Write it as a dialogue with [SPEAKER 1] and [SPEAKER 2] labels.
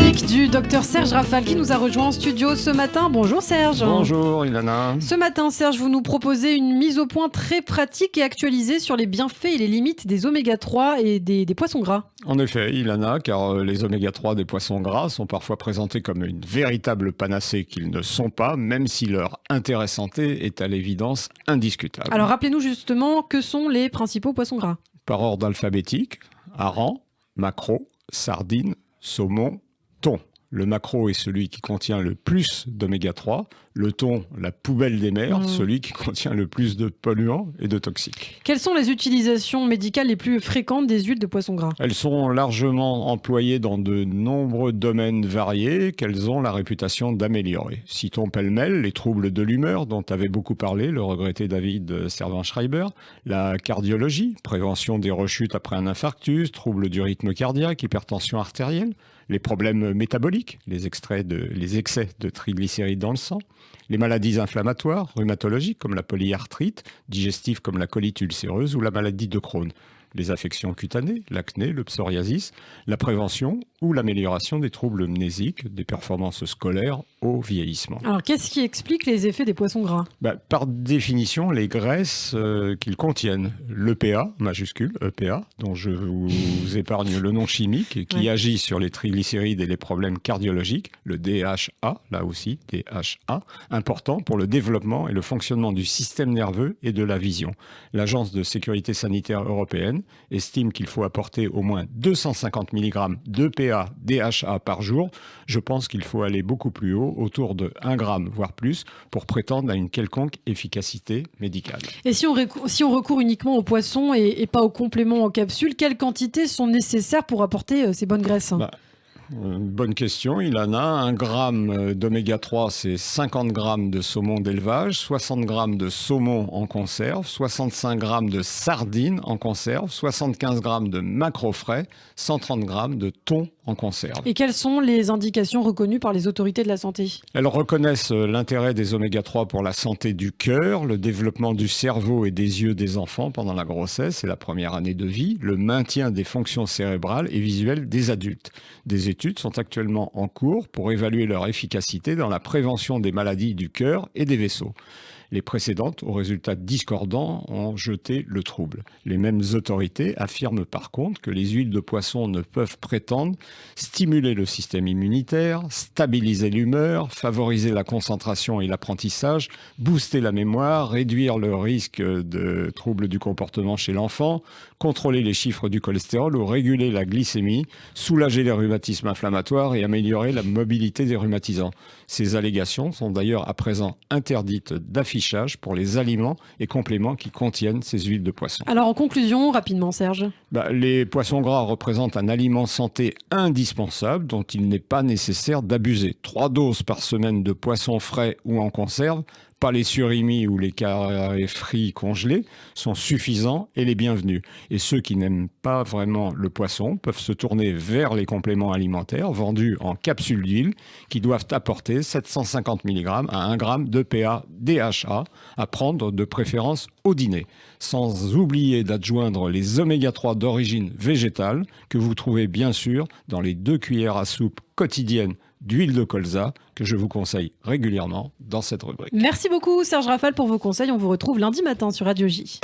[SPEAKER 1] rubrique du docteur Serge Rafal qui nous a rejoint en studio ce matin. Bonjour Serge.
[SPEAKER 2] Bonjour Ilana.
[SPEAKER 1] Ce matin Serge, vous nous proposez une mise au point très pratique et actualisée sur les bienfaits et les limites des oméga 3 et des poissons gras.
[SPEAKER 2] En effet Ilana, car les oméga 3 des poissons gras sont parfois présentés comme une véritable panacée qu'ils ne sont pas, même si leur intérêt santé est à l'évidence indiscutable.
[SPEAKER 1] Alors rappelez-nous justement que sont les principaux poissons gras.
[SPEAKER 2] Par ordre alphabétique, hareng, maquereau, sardine, saumon, thon. Le maquereau est celui qui contient le plus d'oméga 3, le thon, la poubelle des mers, celui qui contient le plus de polluants et de toxiques.
[SPEAKER 1] Quelles sont les utilisations médicales les plus fréquentes des huiles de poisson gras ?
[SPEAKER 2] Elles sont largement employées dans de nombreux domaines variés qu'elles ont la réputation d'améliorer. Citons pêle-mêle les troubles de l'humeur dont avait beaucoup parlé le regretté David Servan-Schreiber, la cardiologie, prévention des rechutes après un infarctus, troubles du rythme cardiaque, hypertension artérielle, les problèmes métaboliques, les excès de triglycérides dans le sang, les maladies inflammatoires, rhumatologiques comme la polyarthrite, digestives comme la colite ulcéreuse ou la maladie de Crohn, les affections cutanées, l'acné, le psoriasis, la prévention ou l'amélioration des troubles mnésiques, des performances scolaires au vieillissement.
[SPEAKER 1] Alors qu'est-ce qui explique les effets des poissons gras ?
[SPEAKER 2] Par définition, les graisses qu'ils contiennent, l'EPA, majuscule EPA, dont je vous épargne le nom chimique, qui agit sur les triglycérides et les problèmes cardiologiques, le DHA, là aussi, DHA, important pour le développement et le fonctionnement du système nerveux et de la vision. L'Agence de sécurité sanitaire européenne estime qu'il faut apporter au moins 250 mg d'EPA, DHA par jour. Je pense qu'il faut aller beaucoup plus haut, autour de 1 gramme, voire plus, pour prétendre à une quelconque efficacité médicale.
[SPEAKER 1] Et si on recourt uniquement aux poissons et pas aux compléments en capsule, quelles quantités sont nécessaires pour apporter ces bonnes graisses ?
[SPEAKER 2] Bonne question, Ilana. 1 gramme d'oméga 3, c'est 50 grammes de saumon d'élevage, 60 grammes de saumon en conserve, 65 grammes de sardines en conserve, 75 grammes de maquereau frais, 130 grammes de thon en conserve.
[SPEAKER 1] Et quelles sont les indications reconnues par les autorités de la santé ?
[SPEAKER 2] Elles reconnaissent l'intérêt des oméga 3 pour la santé du cœur, le développement du cerveau et des yeux des enfants pendant la grossesse et la première année de vie, le maintien des fonctions cérébrales et visuelles des adultes. Des études sont actuellement en cours pour évaluer leur efficacité dans la prévention des maladies du cœur et des vaisseaux. Les précédentes, aux résultats discordants, ont jeté le trouble. Les mêmes autorités affirment par contre que les huiles de poisson ne peuvent prétendre stimuler le système immunitaire, stabiliser l'humeur, favoriser la concentration et l'apprentissage, booster la mémoire, réduire le risque de troubles du comportement chez l'enfant, contrôler les chiffres du cholestérol ou réguler la glycémie, soulager les rhumatismes inflammatoires et améliorer la mobilité des rhumatisants. Ces allégations sont d'ailleurs à présent interdites d'affichage pour les aliments et compléments qui contiennent ces huiles de poisson.
[SPEAKER 1] Alors en conclusion, rapidement Serge.
[SPEAKER 2] Les poissons gras représentent un aliment santé indispensable dont il n'est pas nécessaire d'abuser. 3 doses par semaine de poissons frais ou en conserve, pas les surimi ou les carrés frits congelés, sont suffisants et les bienvenus. Et ceux qui n'aiment pas vraiment le poisson peuvent se tourner vers les compléments alimentaires vendus en capsules d'huile qui doivent apporter 750 mg à 1 g d'EPA DHA à prendre de préférence au dîner. Sans oublier d'adjoindre les oméga 3 d'origine végétale que vous trouvez bien sûr dans les 2 cuillères à soupe quotidiennes d'huile de colza que je vous conseille régulièrement dans cette rubrique.
[SPEAKER 1] Merci beaucoup Serge Rafal pour vos conseils. On vous retrouve lundi matin sur Radio J.